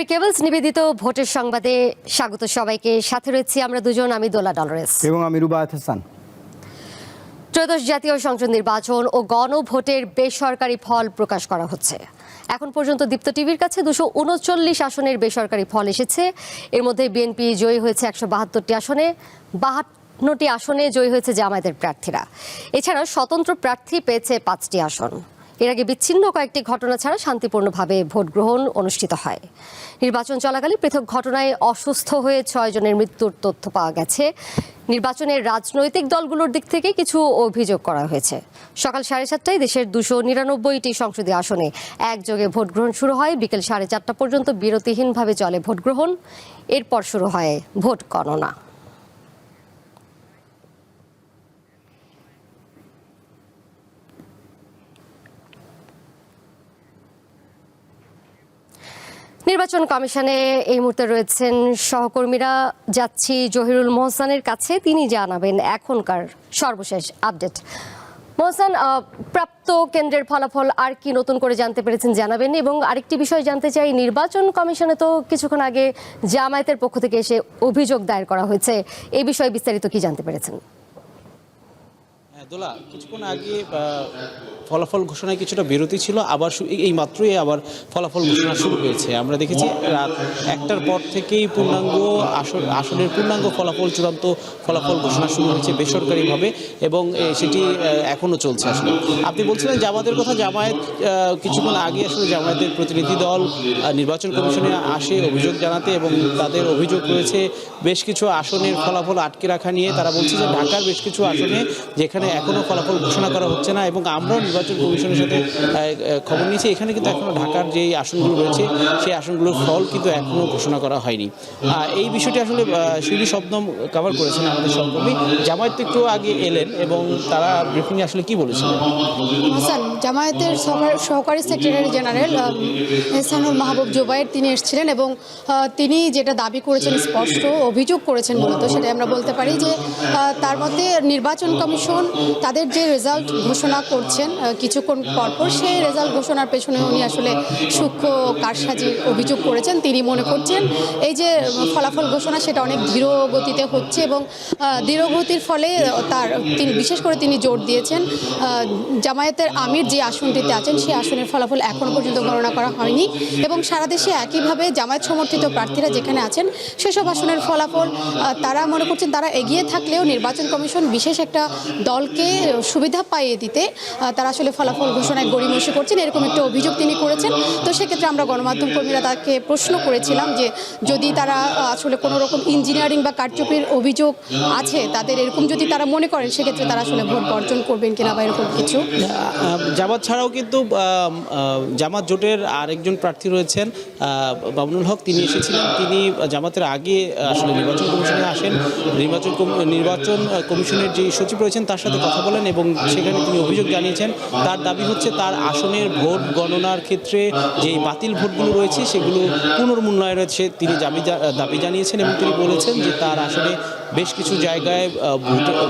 TV cables নিবেদিত ভোটের সংবাদে স্বাগত সবাইকে। সাথে রয়েছি আমরা দুজন, আমি দোলা ডলরেস এবং আমি রুবায়েত হাসান। ত্রয়োদশ জাতীয় সংসদ নির্বাচন ও গণভোটের বেসরকারি ফল প্রকাশ করা হচ্ছে। এখন পর্যন্ত দীপ্ত টিভির কাছে 239 আসনের বেসরকারি ফল এসেছে। এর মধ্যে বিএনপি জয়ী হয়েছে 172টি আসনে, 52টি আসনে জয়ী হয়েছে জামায়াতের প্রার্থীরা। এছাড়া স্বতন্ত্র প্রার্থী পেয়েছে 5টি আসন। এর আগে বিচ্ছিন্ন কয়েকটি ঘটনা ছাড়া শান্তিপূর্ণভাবে ভোট গ্রহণ অনুষ্ঠিত হয়। নির্বাচন চলাকালে পৃথক ঘটনায় অসুস্থ হয়ে 6 জনের মৃত্যুর তথ্য পাওয়া গেছে। নির্বাচনের রাজনৈতিক দলগুলোর দিক থেকে কিছু অভিযোগ করা হয়েছে। সকাল 7:30টায় দেশের 299টি সংসদীয় আসনে একযোগে ভোট গ্রহণ শুরু হয়। বিকেল 4:30টা পর্যন্ত বিরতিহীনভাবে চলে ভোট গ্রহণ। এরপর শুরু হয় ভোট গণনা। নির্বাচন কমিশনে এই মুহূর্তে রয়েছেন সহকর্মীরা। যাচ্ছি জহিরুল মোহসানের কাছে, তিনি জানাবেন এখনকার সর্বশেষ আপডেট। মোহসান, প্রাপ্ত কেন্দ্রের ফলাফল আর কি নতুন করে জানতে পেরেছেন জানাবেন। এবং আরেকটি বিষয় জানতে চাই, নির্বাচন কমিশনে তো কিছুক্ষণ আগে জামায়াতের পক্ষ থেকে এসে অভিযোগ দায়ের করা হয়েছে, এই বিষয়ে বিস্তারিত কি জানতে পেরেছেন? দোলা, কিছুক্ষণ আগে ফলাফল ঘোষণায় কিছুটা বিরতি ছিল, আবার এই মাত্রই আবার ফলাফল ঘোষণা শুরু হয়েছে। আমরা দেখেছি রাত 1টার পর থেকেই আসনের পূর্ণাঙ্গ ফলাফল, চূড়ান্ত ফলাফল ঘোষণা শুরু হয়েছে বেসরকারিভাবে, এবং সেটি এখনও চলছে। আসলে আপনি বলছিলেন জামায়াতের কথা। জামায়াত কিছুক্ষণ আগে আসলে জামায়াতের প্রতিনিধি দল নির্বাচন কমিশনে আসে অভিযোগ জানাতে, এবং তাদের অভিযোগ রয়েছে বেশ কিছু আসনের ফলাফল আটকে রাখা নিয়ে। তারা বলছে যে ঢাকার বেশ কিছু আসনে যেখানে এখনও ফলাফল ঘোষণা করা হচ্ছে না, এবং আমরাও নির্বাচন কমিশনের সাথে খবর নিয়েছি, এখানে কিন্তু এখনও ঢাকার যেই আসনগুলো রয়েছে সেই আসনগুলোর ফল কিন্তু এখনও ঘোষণা করা হয়নি। এই বিষয়টি আসলে শিউলি শবনম কভার করেছেন আমাদের সহকর্মী। জামায়াত একটু আগে এলেন এবং তারা ব্রিফিংয়ে আসলে কি বলেছিলেন? হাসান, জামায়াতের সহকারী সেক্রেটারি জেনারেল এহসানুল মাহবুব জুবায়ের তিনি এসেছিলেন, এবং তিনি যেটা দাবি করেছেন, স্পষ্ট অভিযোগ করেছেন মূলত, সেটাই আমরা বলতে পারি যে তার মধ্যে নির্বাচন কমিশন তাদের যে রেজাল্ট ঘোষণা করছেন কিছুক্ষণ পরপর, সেই রেজাল্ট ঘোষণার পেছনে উনি আসলে সূক্ষ্ম কারসাজির অভিযোগ করেছেন। তিনি মনে করছেন এই যে ফলাফল ঘোষণা সেটা অনেক ধীর গতিতে হচ্ছে, এবং ধীরগতির ফলে তিনি বিশেষ করে তিনি জোর দিয়েছেন জামায়াতের আমির যে আসনটিতে আছেন সেই আসনের ফলাফল এখনও পর্যন্ত গণনা করা হয়নি, এবং সারা দেশে একইভাবে জামায়াত সমর্থিত প্রার্থীরা যেখানে আছেন সেসব আসনের ফলাফল তারা মনে করছেন তারা এগিয়ে থাকলেও নির্বাচন কমিশন বিশেষ একটা দলকে সুবিধা পাইয়ে দিতে তারা আসলে ফলাফল ঘোষণায় গড়িমসি করছেন, এরকম একটা অভিযোগ তিনি করেছেন। তো সেক্ষেত্রে আমরা গণমাধ্যম কর্মীরা তাকে প্রশ্ন করেছিলাম যে যদি তারা আসলে কোনো রকম ইঞ্জিনিয়ারিং বা কারচুপির অভিযোগ আছে তাদের, এরকম যদি তারা মনে করেন, সেক্ষেত্রে তারা আসলে ভোট বর্জন করবেন কিনা বা এরকম কিছু। জামাত ছাড়াও কিন্তু জামাত জোটের আরেকজন প্রার্থী রয়েছেন বাবনুল হক, তিনি এসেছিলেন। তিনি জামাতের আগে আসলে নির্বাচন কমিশনে আসেন, নির্বাচন কমিশনের যে সচিব রয়েছেন তার সাথে কথা বলেন, এবং সেখানে তিনি অভিযোগ জানিয়েছেন। তার দাবি হচ্ছে তার আসনের ভোট গণনার ক্ষেত্রে যে বাতিল ভোটগুলো রয়েছে সেগুলো পুনর্মূল্যায়নের তিনি দাবি জানিয়েছেন, এবং তিনি বলেছেন যে তার আসলে বেশ কিছু জায়গায়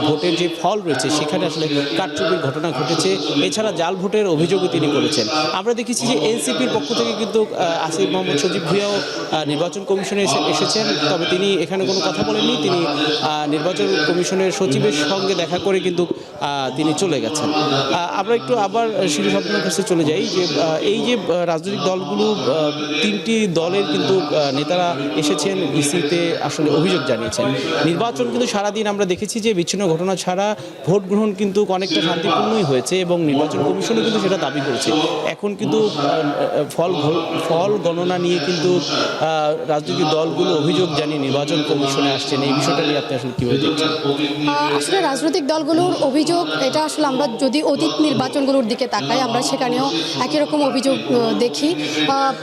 ভোটের যে ফল রয়েছে সেখানে আসলে কারচুপির ঘটনা ঘটেছে। এছাড়া জাল ভোটের অভিযোগও তিনি করেছেন। আমরা দেখেছি যে এনসিপির পক্ষ থেকে কিন্তু আসিফ মোহাম্মদ সজীব ভুঁইয়াও নির্বাচন কমিশনে এসেছেন, তবে তিনি এখানে কোনো কথা বলেননি। তিনি নির্বাচন কমিশনের সচিবের সঙ্গে দেখা করে কিন্তু তিনি চলে গেছেন। আমরা একটু আবার শিশু শব্দের কাছে চলে যাই যে এই যে রাজনৈতিক দলগুলো, 3টি দলের কিন্তু নেতারা এসেছেন ইসিতে, আসলে অভিযোগ জানিয়েছেন। নির্বাচন কিন্তু সারাদিন আমরা দেখেছি যে বিচ্ছিন্ন ঘটনা ছাড়া ভোট গ্রহণ কিন্তু অনেকটা শান্তিপূর্ণই হয়েছে, এবং নির্বাচন কমিশনও কিন্তু সেটা দাবি করেছে। এখন কিন্তু ফল গণনা নিয়ে কিন্তু রাজনৈতিক দলগুলো অভিযোগ জানিয়ে নির্বাচন কমিশনে আসছেন। এই বিষয়টা নিয়ে আপনি আসলে কীভাবে দেখছেন? আসলে রাজনৈতিক দলগুলোর অভিযোগ, এটা আসলে আমরা যদি অতীত নির্বাচনগুলোর দিকে তাকাই, আমরা সেখানেও একই রকম অভিযোগ দেখি।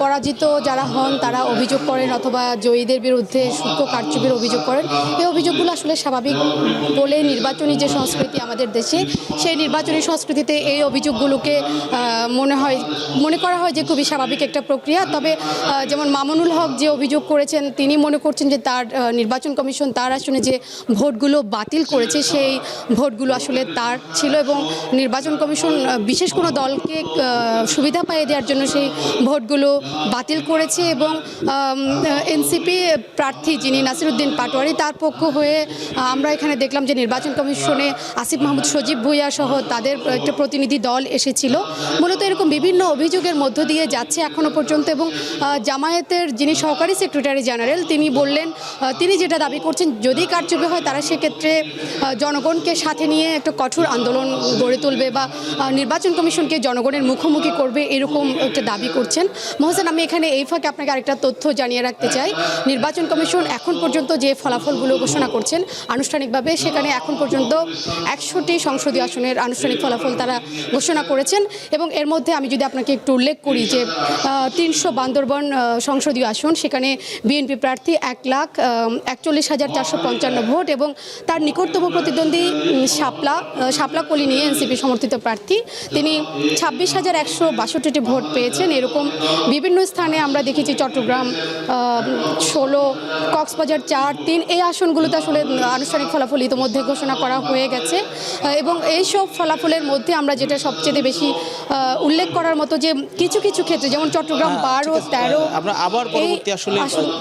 পরাজিত যারা হন তারা অভিযোগ করেন, অথবা জয়ীদের বিরুদ্ধে সূক্ষ্ম কারচুপির অভিযোগ করেন। এই অভিযোগ অভিযোগগুলো আসলে স্বাভাবিক বলে নির্বাচনী যে সংস্কৃতি আমাদের দেশে, সেই নির্বাচনী সংস্কৃতিতে এই অভিযোগগুলোকে মনে করা হয় যে খুবই স্বাভাবিক একটা প্রক্রিয়া। তবে যেমন মামুনুল হক যে অভিযোগ করেছেন, তিনি মনে করছেন যে তার নির্বাচন কমিশন তার আসলে যে ভোটগুলো বাতিল করেছে সেই ভোটগুলো আসলে তার ছিল এবং নির্বাচন কমিশন বিশেষ কোনো দলকে সুবিধা পাইয়ে দেওয়ার জন্য সেই ভোটগুলো বাতিল করেছে এবং এনসিপি প্রার্থী যিনি নাসিরউদ্দিন পাটোয়ারি, তার পক্ষ হয়ে আমরা এখানে দেখলাম যে নির্বাচন কমিশনে আসিফ মাহমুদ সজীব ভুঁইয়া সহ তাদের একটা প্রতিনিধি দল এসেছিল। মূলত এরকম বিভিন্ন অভিযোগের মধ্য দিয়ে যাচ্ছে এখনো পর্যন্ত এবং জামায়াতের যিনি সহকারী সেক্রেটারি জেনারেল তিনি বললেন, তিনি যেটা দাবি করছেন যদি কারচুপি হয় তারা সেক্ষেত্রে জনগণকে সাথে নিয়ে একটা কঠোর আন্দোলন গড়ে তুলবে বা নির্বাচন কমিশনকে জনগণের মুখোমুখি করবে, এরকম একটা দাবি করছেন। মহসেন, আমি এখানে এই ফাঁকে আপনাকে আরেকটা তথ্য জানিয়ে রাখতে চাই। নির্বাচন কমিশন এখন পর্যন্ত যে ফলাফলগুলো ঘোষণা করছেন আনুষ্ঠানিকভাবে, সেখানে এখন পর্যন্ত 100টি সংসদীয় আসনের আনুষ্ঠানিক ফলাফল তারা ঘোষণা করেছেন এবং এর মধ্যে আমি যদি আপনাকে একটু উল্লেখ করি যে 300 বান্দরবন সংসদীয় আসন, সেখানে বিএনপি প্রার্থী 1,41,455 ভোট এবং তার নিকটতম প্রতিদ্বন্দ্বী শাপলা কলি নিয়ে এনসিপি সমর্থিত প্রার্থী, তিনি 26,162টি ভোট পেয়েছেন। এরকম বিভিন্ন স্থানে আমরা দেখেছি চট্টগ্রাম 16, কক্সবাজার 4, 3 এই আসনগুলোতে আসলে আনুষ্ঠানিক ফলাফল ইতিমধ্যে ঘোষণা করা হয়ে গেছে এবং এইসব ফলাফলের মধ্যে আমরা যেটা সবচেয়ে বেশি উল্লেখ করার মতো যে কিছু কিছু ক্ষেত্রে যেমন চট্টগ্রাম 12, 13 আমরা আবার পরবর্তী আসলে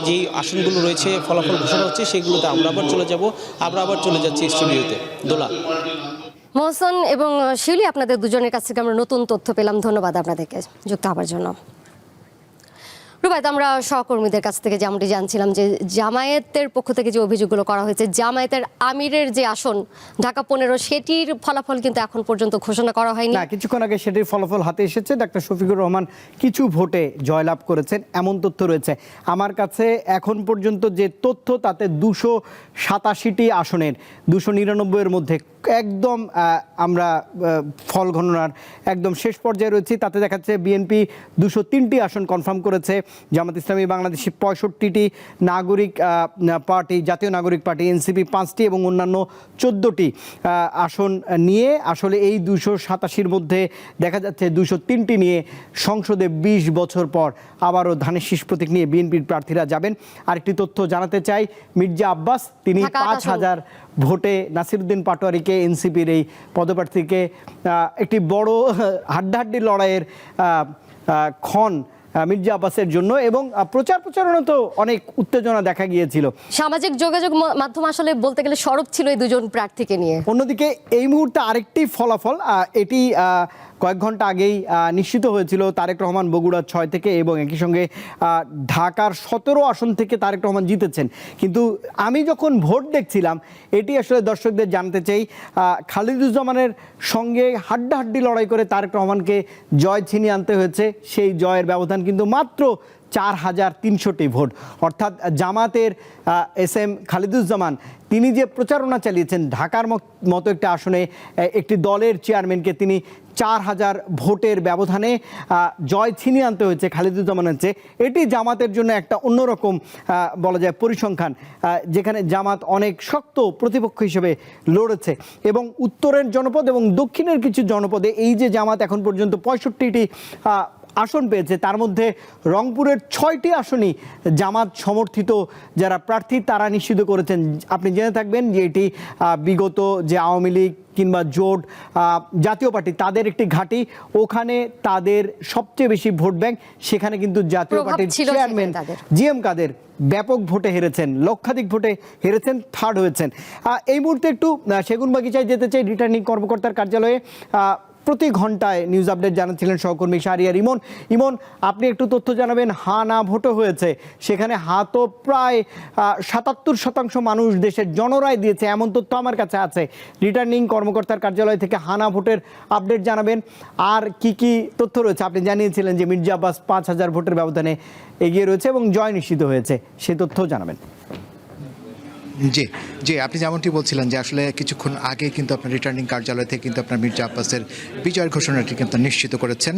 যেই আসনগুলো রয়েছে ফলাফল ঘোষণা হচ্ছে সেগুলোতে আমরা আবার চলে যাব। আমরা আবার চলে যাচ্ছি স্টুডিওতে। দোলা, মহসন এবং শিউলি, আপনাদের দুজনের কাছ থেকে আমরা নতুন তথ্য পেলাম, ধন্যবাদ আপনাদেরকে যুক্ত হওয়ার জন্য। রুবায়েত, আমরা সহকর্মীদের কাছ থেকে যেমনটি জানছিলাম যে জামায়াতের পক্ষ থেকে যে অভিযোগগুলো করা হয়েছে, জামায়াতের আমিরের যে আসন ঢাকা 15 সেটির ফলাফল কিন্তু এখন পর্যন্ত ঘোষণা করা হয়নি। না, কিছুক্ষণ আগে সেটির ফলাফল হাতে এসেছে। ডাক্তার শফিকুর রহমান কিছু ভোটে জয়লাভ করেছেন এমন তথ্য রয়েছে আমার কাছে। এখন পর্যন্ত যে তথ্য তাতে 287টি আসনের 299-এর মধ্যে একদম আমরা ফল গণনার একদম শেষ পর্যায়ে রয়েছি। তাতে দেখাচ্ছে বিএনপি 203টি আসন কনফার্ম করেছে, জামাত ইসলামী বাংলাদেশি 65টি, নাগরিক পার্টি, জাতীয় নাগরিক পার্টি এনসিপি 5টি এবং অন্যান্য 14টি আসন নিয়ে আসলে এই 287-র মধ্যে দেখা যাচ্ছে 203টি নিয়ে সংসদে 20 বছর পর আবারও ধানের শীষ প্রতীক নিয়ে বিএনপির প্রার্থীরা যাবেন। আরেকটি তথ্য জানাতে চাই, মির্জা আব্বাস তিনি 5,000 ভোটে নাসিরউদ্দিন পাটোয়ারিকে, এনসিপির এই পদপ্রার্থীকে একটি বড় হাড্ডাহাড্ডি লড়াইয়ের ক্ষণ মির্জা আব্বাসের জন্য এবং প্রচারণা তো অনেক উত্তেজনা দেখা গিয়েছিল। সামাজিক যোগাযোগ মাধ্যম আসলে বলতে গেলে সরব ছিল এই দুজন প্রার্থীকে নিয়ে। অন্যদিকে এই মুহূর্তে আরেকটি ফলাফল, এটি কয়েক ঘন্টা আগেই নিশ্চিত হয়েছিল। তারেক রহমান বগুড়া 6 থেকে এবং একই সঙ্গে ঢাকার 17 আসন থেকে তারেক রহমান জিতেছেন। কিন্তু আমি যখন ভোট দেখছিলাম, এটি আসলে দর্শকদের জানতে চাই, খালিদুজ্জামানের সঙ্গে হাড্ডাহাড্ডি লড়াই করে তারেক রহমানকে জয় ছিনিয়ে আনতে হয়েছে। সেই জয়ের ব্যবধান কিন্তু মাত্র 4,300টি ভোট। অর্থাৎ জামাতের SM খালিদুজ্জামান তিনি যে প্রচারণা চালিয়েছেন, ঢাকার মতো একটা আসনে একটি দলের চেয়ারম্যানকে তিনি 4,000 ভোটের ব্যবধানে জয় ছিনিয়ে আনতে হয়েছে খালিদুজ্জামানের চেয়ে। এটি জামাতের জন্য একটা অন্যরকম বলা যায় পরিসংখ্যান, যেখানে জামাত অনেক শক্ত প্রতিপক্ষ হিসেবে লড়েছে এবং উত্তরের জনপদ এবং দক্ষিণের কিছু জনপদে এই যে জামাত এখন পর্যন্ত 65টি আসন পেয়েছে, তার মধ্যে রংপুরের 6টি আসনই জামাত সমর্থিত যারা প্রার্থী তারা নিশ্চিত করেছেন। আপনি জেনে থাকবেন যে এটি বিগত যে আওয়ামী লীগ কিংবা জোট জাতীয় পার্টি তাদের একটি ঘাঁটি, ওখানে তাদের সবচেয়ে বেশি ভোট ব্যাংক, সেখানে কিন্তু জাতীয় পার্টির চেয়ারম্যান GM কাদের ব্যাপক ভোটে হেরেছেন, লক্ষাধিক ভোটে হেরেছেন, থার্ড হয়েছেন। এই মুহূর্তে একটু সেগুনবাগিচায় যেতে চাই, রিটার্নিং কর্মকর্তার কার্যালয়ে প্রতি ঘন্টায় নিউজ আপডেট জানাচ্ছিলেন সহকর্মী শাহরিয়ার ইমন। ইমন, আপনি একটু তথ্য জানাবেন, হা না ভোটও হয়েছে, সেখানে হা তো প্রায় 77% মানুষ দেশের জনরায় দিয়েছে এমন তথ্য আমার কাছে আছে। রিটার্নিং কর্মকর্তার কার্যালয় থেকে হানা ভোটের আপডেট জানাবেন। আর কি কি তথ্য রয়েছে? আপনি জানিয়েছিলেন যে মির্জা আব্বাস 5,000 ভোটের ব্যবধানে এগিয়ে রয়েছে এবং জয় নিশ্চিত হয়েছে, সেই তথ্য জানাবেন। জি জি, আপনি যেমনটি বলছিলেন যে আসলে কিছুক্ষণ আগে কিন্তু আপনার রিটার্নিং কার্যালয় থেকে কিন্তু আপনার মির্জা আব্বাসের বিজয়ের ঘোষণাটি কিন্তু নিশ্চিত করেছেন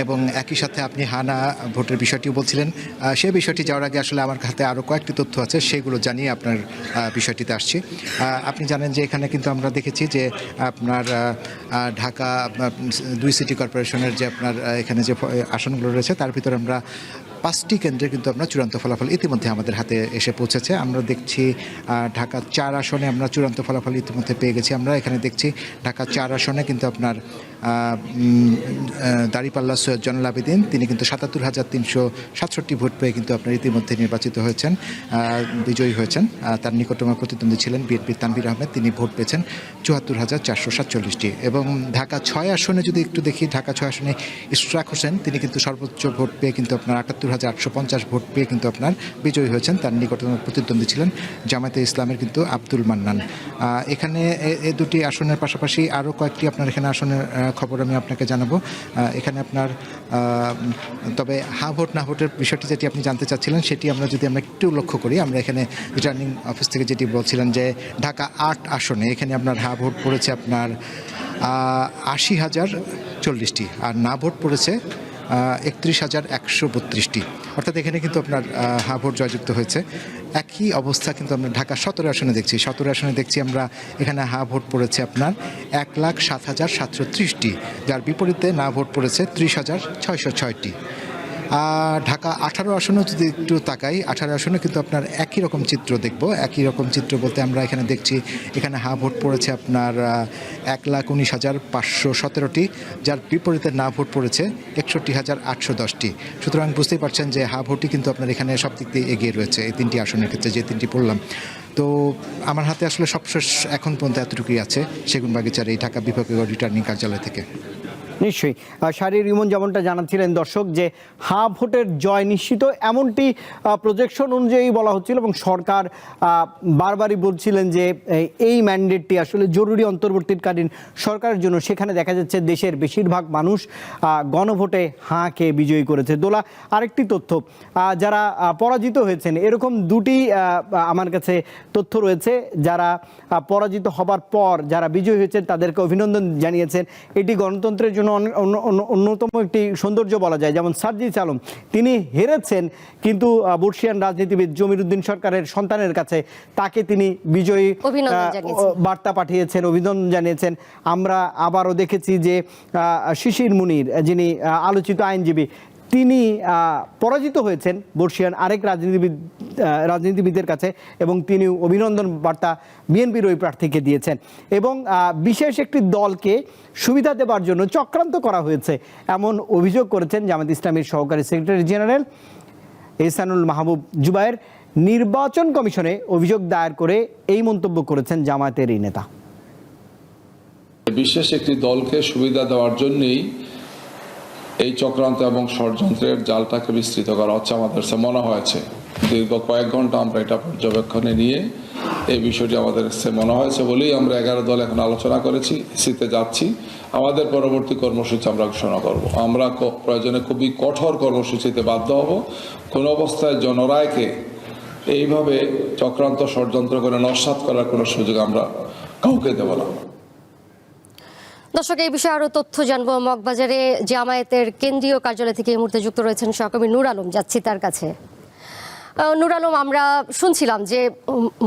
এবং একই সাথে আপনি হানা ভোটের বিষয়টিও বলছিলেন। সেই বিষয়টি যাওয়ার আগে আসলে আমার হাতে আরও কয়েকটি তথ্য আছে, সেগুলো জানিয়ে আপনার বিষয়টিতে আসছি। আপনি জানেন যে এখানে কিন্তু আমরা দেখেছি যে আপনার ঢাকা 2 সিটি কর্পোরেশনের যে আপনার এখানে যে আসনগুলো রয়েছে তার ভিতরে আমরা 5টি কেন্দ্রে কিন্তু আপনার চূড়ান্ত ফলাফল ইতিমধ্যে আমাদের হাতে এসে পৌঁছেছে। আমরা দেখছি ঢাকা 4 আসনে আমরা চূড়ান্ত ফলাফল ইতিমধ্যে পেয়ে গেছি। আমরা এখানে দেখছি ঢাকা 4 আসনে কিন্তু আপনার দাঁড়িপাল্লা সৈয়দ জয়নুল আবেদিন তিনি কিন্তু ৭৭,৩৬৭ ভোট পেয়ে কিন্তু আপনার ইতিমধ্যে নির্বাচিত হয়েছেন, বিজয়ী হয়েছেন। তার নিকটতম প্রতিদ্বন্দ্বী ছিলেন বিএনপির তানভীর আহমেদ, তিনি ভোট পেয়েছেন ৭৪,৪৪৭টি। এবং ঢাকা 6 আসনে যদি একটু দেখি, ঢাকা 6 আসনে ইশরাক হোসেন তিনি কিন্তু সর্বোচ্চ ভোট পেয়ে কিন্তু আপনার ৭৮,৮৫০ ভোট পেয়ে কিন্তু আপনার বিজয়ী হয়েছেন। তার নিকটতম প্রতিদ্বন্দ্বী ছিলেন জামায়াতে ইসলামের কিন্তু আব্দুল মান্নান। এখানে এই দুটি আসনের পাশাপাশি আরও কয়েকটি আপনার এখানে আসনের খবর আমি আপনাকে জানাবো। এখানে আপনার তবে হা ভোট না ভোটের বিষয়টি যেটি আপনি জানতে চাচ্ছিলেন সেটি আমরা যদি একটু লক্ষ্য করি, আমরা এখানে রিটার্নিং অফিস থেকে যেটি বলছিলেন যে ঢাকা 8 আসনে এখানে আপনার হা ভোট পড়েছে আপনার ৮০,০৪০টি আর না ভোট পড়েছে ৩১,১৩২টি। অর্থাৎ এখানে কিন্তু আপনার হা ভোট জয়যুক্ত হয়েছে। একই অবস্থা কিন্তু আমরা ঢাকা 17 আসনে দেখছি। 17 আসনে দেখছি আমরা এখানে হা ভোট পড়েছে আপনার ১,০৭,৭৩০টি, যার বিপরীতে না ভোট পড়েছে ৩০,৬০৬টি। ঢাকা 18 আসনেও যদি একটু তাকাই, 18 আসনে কিন্তু আপনার একই রকম চিত্র দেখব। একই রকম চিত্র বলতে আমরা এখানে দেখছি এখানে হা ভোট পড়েছে আপনার ১,১৯,৫১৭টি, যার বিপরীতে না ভোট পড়েছে ৬১,৮১০টি। সুতরাং বুঝতেই পারছেন যে হা ভোটই কিন্তু আপনার এখানে সব দিক দিয়ে এগিয়ে রয়েছে এই 3টি আসনের ক্ষেত্রে, যে 3টি পড়লাম। তো আমার হাতে আসলে সবশেষ এখন পর্যন্ত এতটুকুই আছে সেগুনবাগিচার এই ঢাকা বিভাগীয় রিটার্নিং কার্যালয় থেকে। নিশ্চয়ই শাহরিয়ার ইমন যেমনটা জানাচ্ছিলেন দর্শক, যে হা ভোটের জয় নিশ্চিত এমনটি প্রজেকশন অনুযায়ী বলা হচ্ছিল এবং সরকার বারবারই বলছিলেন যে এই ম্যান্ডেটটি আসলে জরুরি অন্তর্বর্তীকালীন সরকারের জন্য। সেখানে দেখা যাচ্ছে দেশের বেশিরভাগ মানুষ গণভোটে হাঁকে বিজয়ী করেছে। দোলা, আরেকটি তথ্য, যারা পরাজিত হয়েছেন এরকম দুটি আমার কাছে তথ্য রয়েছে। যারা পরাজিত হবার পর যারা বিজয়ী হয়েছেন তাদেরকে অভিনন্দন জানিয়েছেন। এটি গণতন্ত্রের জন্য অন্যতম একটি সৌন্দর্য বলা যায়। যেমন সার্জিস আলম, তিনি হেরেছেন কিন্তু বর্ষিয়ান রাজনীতিবিদ জমির উদ্দিন সরকারের সন্তানের কাছে তাকে তিনি বিজয়ী বার্তা পাঠিয়েছেন, অভিনন্দন জানিয়েছেন। আমরা আবারও দেখেছি যে শিশির মুনির, যিনি আলোচিত আইনজীবী, তিনি পরাজিত হয়েছেন বর্ষিয়ান আরেক রাজনীতিবিদের কাছে এবং তিনি অভিনন্দন বার্তা বিএনপির ওই প্রার্থীকে দিয়েছেন। এবং বিশেষ একটি দলকে সুবিধা দেওয়ার জন্য চক্রান্ত করা হয়েছে এমন অভিযোগ করেছেন জামায়াত ইসলামীর সহকারী সেক্রেটারি জেনারেল এহসানুল মাহবুব জুবায়ের। নির্বাচন কমিশনে অভিযোগ দায়ের করে এই মন্তব্য করেছেন জামায়াতের এই নেতা। বিশেষ একটি দলকে সুবিধা দেওয়ার জন্যই এই চক্রান্ত এবং ষড়যন্ত্রের জালটাকে বিস্তৃত করা হচ্ছে আমাদের কাছে মনে হয়েছে। দীর্ঘ কয়েক ঘন্টা আমরা এটা পর্যবেক্ষণে নিয়ে এই বিষয়টি আমাদের কাছে মনে হয়েছে বলেই আমরা 11 দল এখন আলোচনা করেছি, সিতে যাচ্ছি। আমাদের পরবর্তী কর্মসূচি আমরা ঘোষণা করব। আমরা প্রয়োজনে খুবই কঠোর কর্মসূচিতে বাধ্য হব। কোনো অবস্থায় জনরায়কে এইভাবে চক্রান্ত ষড়যন্ত্র করে নস্যাৎ করার কোনো সুযোগ আমরা কাউকে দেব না। দর্শক, এই বিষয়ে আরো তথ্য জানবো। মগবাজারে জামায়াতের কেন্দ্রীয় কার্যালয় থেকে এই মুহূর্তে যুক্ত রয়েছেন সহকর্মী নূর আলম, যাচ্ছি তার কাছে। নূর আলম, আমরা শুনছিলাম যে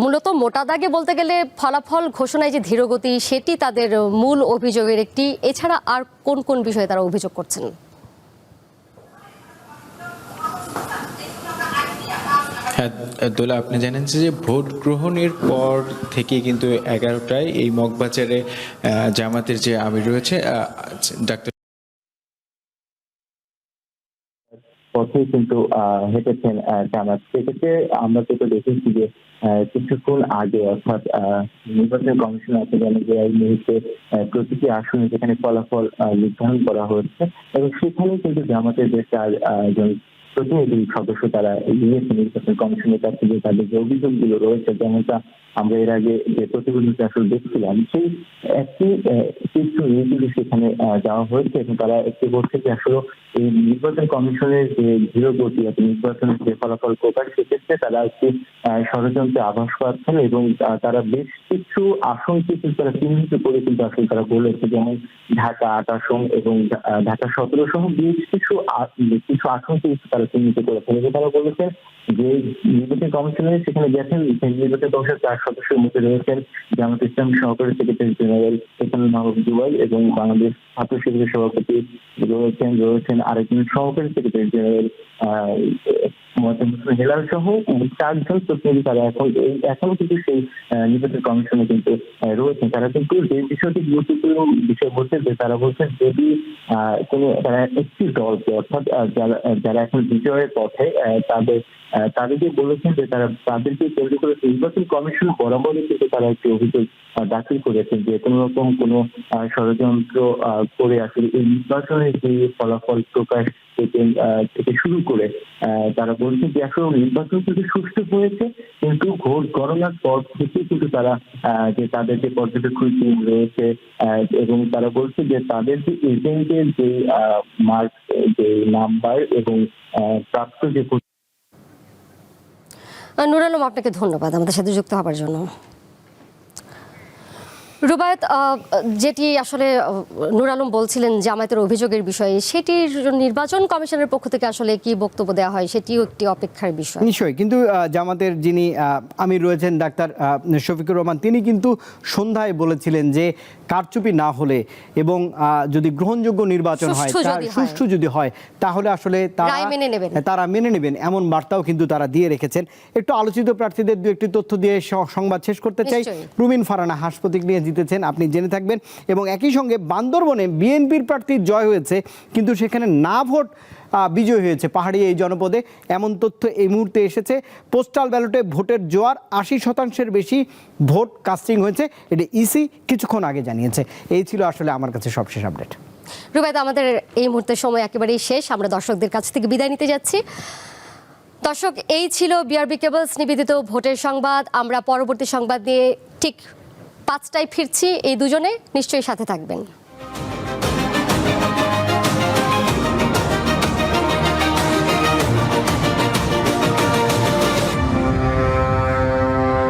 মূলত মোটা দাগে বলতে গেলে ফলাফল ঘোষণায় যে ধীরগতি সেটি তাদের মূল অভিযোগের একটি। এছাড়া আর কোন কোন বিষয়ে তারা অভিযোগ করছেন? হ্যাঁ দোলা, আপনি জানেন যে ভোট গ্রহণের পর থেকে কিন্তু 11টায় এই মগবাজারে জামাতের যে আমির রয়েছে ডাক্তার পথে কিন্তু হেঁটেছেন জামাত। সেক্ষেত্রে আমরা যেটা দেখেছি যে কিছুক্ষণ আগে অর্থাৎ নির্বাচন কমিশন আছে জানেন যে এই মুহূর্তে প্রতিটি আসনে যেখানে ফলাফল নির্ধারণ করা হচ্ছে এবং সেখানে কিন্তু জামাতের যে 4 জন প্রতিনিধি সদস্য তারা গিয়েছে নির্বাচন কমিশনের কাছে যে তাদের যে অভিযোগগুলো রয়েছে যেমনটা আমরা এর আগে যে প্রতিবেদনটা আসলে দেখছিলাম, সেই একটি চিত্র নিয়ে কিন্তু সেখানে যাওয়া হয়েছে এবং তারা একটি বলছে যে আসলে এই নির্বাচন কমিশনের যে ধীরগতি এবং নির্বাচনের যে ফলাফল প্রকাশ, সেক্ষেত্রে তারা একটি ষড়যন্ত্রে আভাস পাচ্ছেন এবং তারা বেশ কিছু আসন কিন্তু তারা চিহ্নিত করে কিন্তু আসলে তারা বলেছে, যেমন ঢাকা ৮ আসন এবং ঢাকা ১৭ সহ বেশ কিছু আসন কিন্তু তারা চিহ্নিত করেছেন এবং তারা বলেছেন যে নির্বাচন কমিশনের সেখানে গেছেন, নির্বাচন কমিশনের ৪ সদস্যের মধ্যে রয়েছেন জামায়াত ইসলামী সহকারী সেক্রেটারি জেনারেল এহসানুল মাহবুব জুবাইর এবং বাংলাদেশ ছাত্র শিবিরের সভাপতি রয়েছেন আরেকজন সহকারী সেক্রেটারি জেনারেল হেলাল সহ ৪ জন প্রতিনিধি তারা এখনো কিন্তু সেই নির্বাচন কমিশনে কিন্তু রয়েছেন। তারা কিন্তু যে বিষয়টি গুরুত্বপূর্ণ বিষয় বলছে যে তারা বলছেন যদি কোনো তারা একটি দলকে অর্থাৎ যারা এখন বিজয়ের পথে তাদেরকে বলেছেন যে তারা তাদেরকে কেন্দ্র করে নির্বাচন কমিশন বরাবরই কিন্তু তারা একটি অভিযোগ দাখিল করেছেন যে কোনো রকম কোনো ষড়যন্ত্র করে আসলে এই নির্বাচনের যে ফলাফল প্রকাশ থেকে শুরু করে তারা বলছে যে আসলে নির্বাচন কিন্তু সুষ্ঠু হয়েছে, কিন্তু ভোট গণনার পর থেকে কিন্তু তারা যে তাদের যে পর্যবেক্ষণ টিম রয়েছে এবং তারা বলছে যে তাদের যে এজেন্টের যে মার্ক যে নাম্বার এবং প্রাপ্ত যে নূর আলম, আপনাকে ধন্যবাদ আমাদের সাথে যুক্ত হবার জন্য। রুবায়েত, যেটি আসলে নূর আলম বলছিলেন জামায়াতের অভিযোগের বিষয়ে, সেটির নির্বাচন কমিশনের পক্ষ থেকে আসলে কি বক্তব্য দেওয়া হয় সেটিও একটি অপেক্ষার বিষয়। নিশ্চয়ই, কিন্তু জামাতের যিনি আমির রয়েছেন ডাক্তার শফিকুর রহমান, তিনি কিন্তু সন্ধ্যায় বলেছিলেন যে কারচুপি না হলে এবং যদি গ্রহণযোগ্য নির্বাচন হয়, সুষ্ঠু যদি হয়, তাহলে আসলে তারা মেনে নেবেন, এমন বার্তাও কিন্তু তারা দিয়ে রেখেছেন। একটু আলোচিত প্রার্থীদের দু একটি তথ্য দিয়ে সংবাদ শেষ করতে চাই। রুমিন ফারহানা হাঁস প্রতীক নিয়ে জিতেছেন, আপনি জেনে থাকবেন। এবং একই সঙ্গে বান্দরবনে বিএনপির প্রার্থীর জয় হয়েছে, কিন্তু সেখানে না ভোট বিজয় হয়েছে পাহাড়ি এই জনপদে, এমন তথ্য এই মুহূর্তে এসেছে। পোস্টাল ব্যালটে ভোটের জোয়ার, ৮০% বেশি ভোট কাস্টিং হয়েছে, এটি ইসি কিছুক্ষণ আগে জানিয়েছে। এই ছিল আসলে আমার কাছে সবশেষ আপডেট। রুবায়েত, আমাদের এই মুহূর্তের সময় একেবারেই শেষ, আমরা দর্শকদের কাছ থেকে বিদায় নিতে যাচ্ছি। দর্শক, এই ছিল বিআরবি কেবলস নিবেদিত ভোটের সংবাদ। আমরা পরবর্তী সংবাদ নিয়ে ঠিক ৫টায় ফিরছি। এই দুজনে নিশ্চয়ই সাথে থাকবেন।